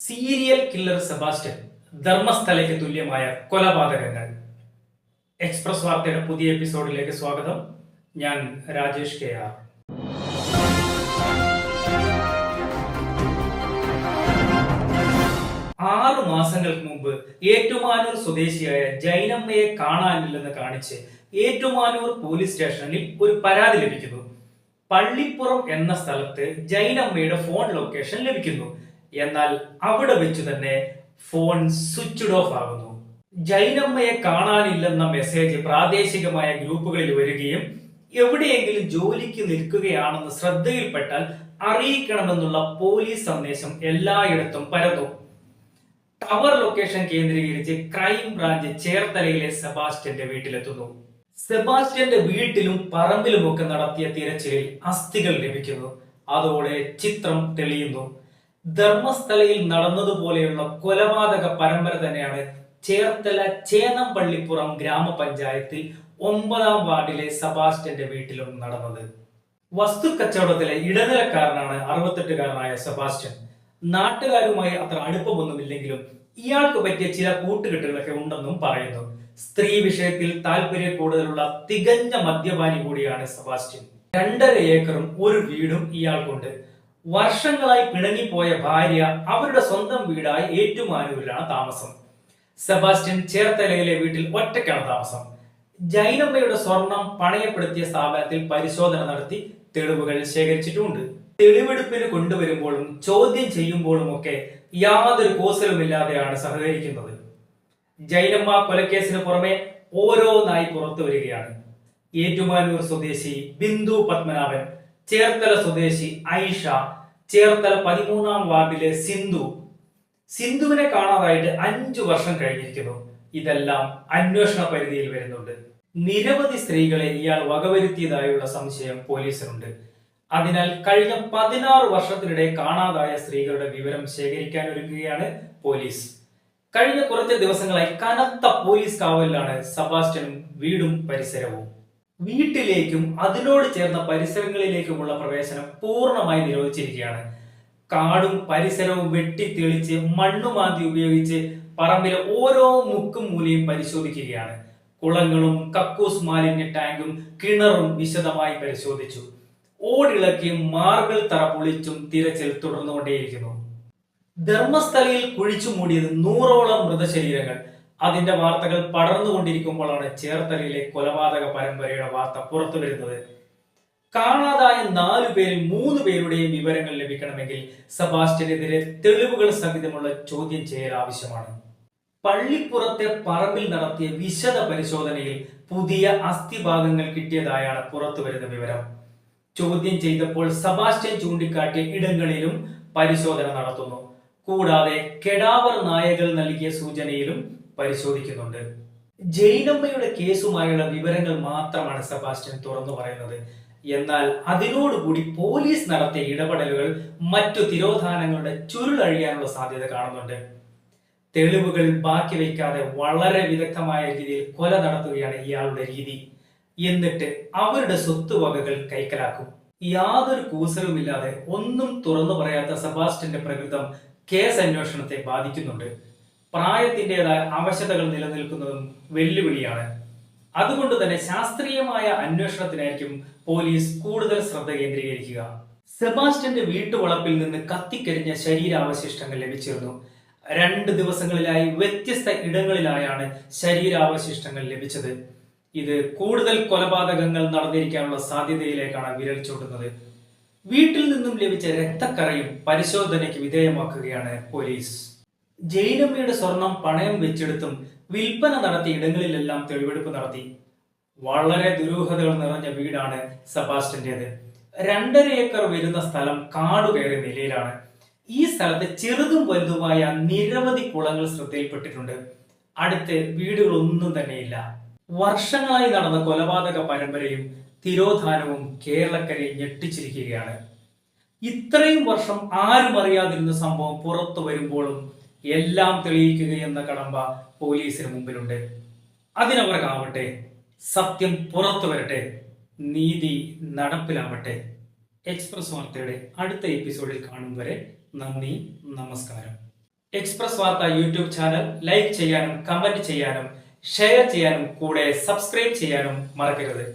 Serial killer Sebastian, ധർമ്മസ്ഥലയ്ക്ക് തുല്യമായ കൊലപാതകങ്ങൾ. Express വാർത്തയുടെ പുതിയ എപ്പിസോഡിലേക്ക് സ്വാഗതം. ഞാൻ രാജേഷ് KR. 6 മാസങ്ങൾക്ക് മുമ്പ് ഏറ്റുമാനൂർ സ്വദേശിയായ ജൈനമ്മയെ കാണാനില്ലെന്ന് കാണിച്ച് ഏറ്റുമാനൂർ പോലീസ് സ്റ്റേഷനിൽ ഒരു പരാതി ലഭിക്കുന്നു. പള്ളിപ്പുറം എന്ന സ്ഥലത്ത് ജൈനമ്മയുടെ ഫോൺ ലൊക്കേഷൻ ലഭിക്കുന്നു. എന്നാൽ അവിടെ വെച്ച് തന്നെ ഫോൺ സ്വിച്ച്ഡ് ഓഫ് ആകുന്നു. ജൈനമ്മയെ കാണാനില്ലെന്ന മെസ്സേജ് പ്രാദേശികമായ ഗ്രൂപ്പുകളിൽ വരികയും എവിടെയെങ്കിലും ജോലിക്ക് നിൽക്കുകയാണെന്ന് ശ്രദ്ധയിൽപ്പെട്ടാൽ അറിയിക്കണമെന്നുള്ള പോലീസ് സന്ദേശം എല്ലായിടത്തും പരന്നു. ടവർ ലൊക്കേഷൻ കേന്ദ്രീകരിച്ച് ക്രൈം ബ്രാഞ്ച് ചേർത്തലയിലെ സെബാസ്റ്റ്യന്റെ വീട്ടിലെത്തുന്നു. സെബാസ്റ്റ്യന്റെ വീട്ടിലും പറമ്പിലുമൊക്കെ നടത്തിയ തിരച്ചിലിൽ അസ്ഥികൾ ലഭിക്കുന്നു. അതോടെ ചിത്രം തെളിയുന്നു. ധർമ്മസ്ഥലയിൽ നടന്നതുപോലെയുള്ള കൊലപാതക പരമ്പര തന്നെയാണ് ചേർത്തല ചേന്നംപള്ളിപ്പുറം ഗ്രാമപഞ്ചായത്തിൽ 9-ാം വാർഡിലെ സെബാസ്റ്റ്യന്റെ വീട്ടിലും നടന്നത്. വസ്തുക്കച്ചവടത്തിലെ ഇടനിലക്കാരനാണ് 68-കാരനായ സെബാസ്റ്റ്യൻ. നാട്ടുകാരുമായി അത്ര അടുപ്പമൊന്നുമില്ലെങ്കിലും ഇയാൾക്ക് പറ്റിയ ചില കൂട്ടുകെട്ടുകളൊക്കെ ഉണ്ടെന്നും പറയുന്നു. സ്ത്രീ വിഷയത്തിൽ താല്പര്യം കൂടുതലുള്ള തികഞ്ഞ മദ്യപാനി കൂടിയാണ് സെബാസ്റ്റ്യൻ. 2.5 ഏക്കറും ഒരു വീടും ഇയാൾക്കുണ്ട്. വർഷങ്ങളായി പിണങ്ങിപ്പോയ ഭാര്യ അവരുടെ സ്വന്തം വീടായ ഏറ്റുമാനൂരിലാണ് താമസം. സെബാസ്റ്റ്യൻ ചേർത്തലയിലെ വീട്ടിൽ ഒറ്റയ്ക്കാണ് താമസം. ജൈനമ്മയുടെ സ്വർണം പണയപ്പെടുത്തിയ സ്ഥാപനത്തിൽ പരിശോധന നടത്തി തെളിവുകൾ ശേഖരിച്ചിട്ടുമുണ്ട്. തെളിവെടുപ്പിന് കൊണ്ടുവരുമ്പോഴും ചോദ്യം ചെയ്യുമ്പോഴും ഒക്കെ യാതൊരു കോസലുമില്ലാതെയാണ് സഹകരിക്കുന്നത്. ജൈനമ്മ കൊലക്കേസിന് പുറമെ ഓരോന്നായി പുറത്തു വരികയാണ്. ഏറ്റുമാനൂർ സ്വദേശി ബിന്ദു പത്മനാഭൻ, ചേർത്തല സ്വദേശി ഐഷ, ചേർത്തല 13-ാം വാർഡിലെ സിന്ധുവിനെ കാണാതായിട്ട് 5 വർഷം കഴിഞ്ഞിരിക്കുന്നു. ഇതെല്ലാം അന്വേഷണ പരിധിയിൽ വരുന്നുണ്ട്. നിരവധി സ്ത്രീകളെ ഇയാൾ വകവരുത്തിയതായുള്ള സംശയം പോലീസിനുണ്ട്. അതിനാൽ കഴിഞ്ഞ 16 വർഷത്തിനിടെ കാണാതായ സ്ത്രീകളുടെ വിവരം ശേഖരിക്കാൻ ഒരുങ്ങുകയാണ് പോലീസ്. കഴിഞ്ഞ കുറച്ച് ദിവസങ്ങളായി കനത്ത പോലീസ് കാവലിലാണ് സെബാസ്റ്റ്യനും വീടും പരിസരവും. വീട്ടിലേക്കും അതിനോട് ചേർന്ന പരിസരങ്ങളിലേക്കുമുള്ള പ്രവേശനം പൂർണ്ണമായി നിരോധിച്ചിരിക്കുകയാണ്. കാടും പരിസരവും വെട്ടി തെളിച്ച് മണ്ണുമാന്തി ഉപയോഗിച്ച് പറമ്പിലെ ഓരോ മുക്കും മൂലയും പരിശോധിക്കുകയാണ്. കുളങ്ങളും കക്കൂസ് മാലിന്യ ടാങ്കും കിണറും വിശദമായി പരിശോധിച്ചു. ഓടിളക്കിയും മാർബിൾ തറ പൊളിച്ചും തിരച്ചിൽ തുടർന്നുകൊണ്ടേയിരിക്കുന്നു. ധർമ്മസ്ഥലയിൽ കുഴിച്ചു മൂടിയത് 100ഓളം മൃതശരീരങ്ങൾ. അതിന്റെ വാർത്തകൾ പടർന്നുകൊണ്ടിരിക്കുമ്പോഴാണ് ചേർത്തലയിലെ കൊലപാതക പരമ്പരയുടെ വാർത്ത പുറത്തു വരുന്നത്. കാണാതായ 4 പേരിൽ 3 പേരുടെയും വിവരങ്ങൾ ലഭിക്കണമെങ്കിൽ സെബാസ്റ്റ്യനെതിരെ തെളിവുകൾ സഹിതമുള്ള ചോദ്യം ചെയ്യൽ ആവശ്യമാണ്. പള്ളിപ്പുറത്തെ പറമ്പിൽ നടത്തിയ വിശദ പരിശോധനയിൽ പുതിയ അസ്ഥിഭാഗങ്ങൾ കിട്ടിയതായാണ് പുറത്തു വരുന്ന വിവരം. ചോദ്യം ചെയ്തപ്പോൾ സെബാസ്റ്റ്യൻ ചൂണ്ടിക്കാട്ടിയ ഇടങ്ങളിലും പരിശോധന നടത്തുന്നു. കൂടാതെ കെടാവർ നായകൾ നൽകിയ സൂചനയിലും പരിശോധിക്കുന്നുണ്ട്. ജൈനമ്മയുടെ കേസുമായുള്ള വിവരങ്ങൾ മാത്രമാണ് സെബാസ്റ്റ്യൻ തുറന്നു പറയുന്നത്. എന്നാൽ അതിനോടുകൂടി പോലീസ് നടത്തിയ ഇടപെടലുകൾ മറ്റു തിരോധാനങ്ങളുടെ ചുരുളഴിയാനുള്ള സാധ്യത കാണുന്നുണ്ട്. തെളിവുകൾ ബാക്കി വയ്ക്കാതെ വളരെ വിദഗ്ധമായ രീതിയിൽ കൊല നടത്തുകയാണ് ഇയാളുടെ രീതി. എന്നിട്ട് അവരുടെ സ്വത്തുവകകൾ കൈക്കലാക്കും. യാതൊരു കൂസലുമില്ലാതെ ഒന്നും തുറന്നു പറയാത്ത സെബാസ്റ്റ്യന്റെ പ്രകൃതം കേസ് അന്വേഷണത്തെ ബാധിക്കുന്നുണ്ട്. പ്രായത്തിൻ്റെതായ അവശതകൾ നിലനിൽക്കുന്നതും വെല്ലുവിളിയാണ്. അതുകൊണ്ട് തന്നെ ശാസ്ത്രീയമായ അന്വേഷണത്തിനായിരിക്കും പോലീസ് കൂടുതൽ ശ്രദ്ധ കേന്ദ്രീകരിക്കുക. സെബാസ്റ്റ്യന്റെ വീട്ടുവളപ്പിൽ നിന്ന് കത്തിക്കരിഞ്ഞ ശരീരാവശിഷ്ടങ്ങൾ ലഭിച്ചിരുന്നു. 2 ദിവസങ്ങളിലായി വ്യത്യസ്ത ഇടങ്ങളിലായാണ് ശരീരാവശിഷ്ടങ്ങൾ ലഭിച്ചത്. ഇത് കൂടുതൽ കൊലപാതകങ്ങൾ നടന്നിരിക്കാനുള്ള സാധ്യതയിലേക്കാണ് വിരൽ ചൂണ്ടുന്നത്. വീട്ടിൽ നിന്നും ലഭിച്ച രക്തക്കറയും പരിശോധനയ്ക്ക് വിധേയമാക്കുകയാണ് പോലീസ്. ജൈനമ്മയുടെ സ്വർണം പണയം വെച്ചെടുത്തും വിൽപ്പന നടത്തിയ ഇടങ്ങളിലെല്ലാം തെളിവെടുപ്പ് നടത്തി. വളരെ ദുരൂഹതകൾ നിറഞ്ഞ വീടാണ് സെബാസ്റ്റ്യന്റേത്. 2.5 ഏക്കർ വരുന്ന സ്ഥലം കാടുകയറിയ നിലയിലാണ്. ഈ സ്ഥലത്ത് ചെറുതും വലുതുമായ നിരവധി കുളങ്ങൾ ശ്രദ്ധയിൽപ്പെട്ടിട്ടുണ്ട്. അടുത്ത് വീടുകളൊന്നും തന്നെയില്ല. വർഷങ്ങളായി നടന്ന കൊലപാതക പരമ്പരയും തിരോധാനവും കേരളക്കരയെ ഞെട്ടിച്ചിരിക്കുകയാണ്. ഇത്രയും വർഷം ആരും അറിയാതിരുന്ന സംഭവം പുറത്തു വരുമ്പോഴും എല്ലാം തെളിയിക്കുകയെന്ന കടമ്പ പോലീസിന് മുമ്പിലുണ്ട്. അതിനവർക്കാവട്ടെ. സത്യം പുറത്തു വരട്ടെ. നീതി നടപ്പിലാവട്ടെ. എക്സ്പ്രസ് വാർത്തയുടെ അടുത്ത എപ്പിസോഡിൽ കാണും വരെ നന്ദി, നമസ്കാരം. എക്സ്പ്രസ് വാർത്ത യൂട്യൂബ് ചാനൽ ലൈക്ക് ചെയ്യാനും കമന്റ് ചെയ്യാനും ഷെയർ ചെയ്യാനും കൂടെ സബ്സ്ക്രൈബ് ചെയ്യാനും മറക്കരുത്.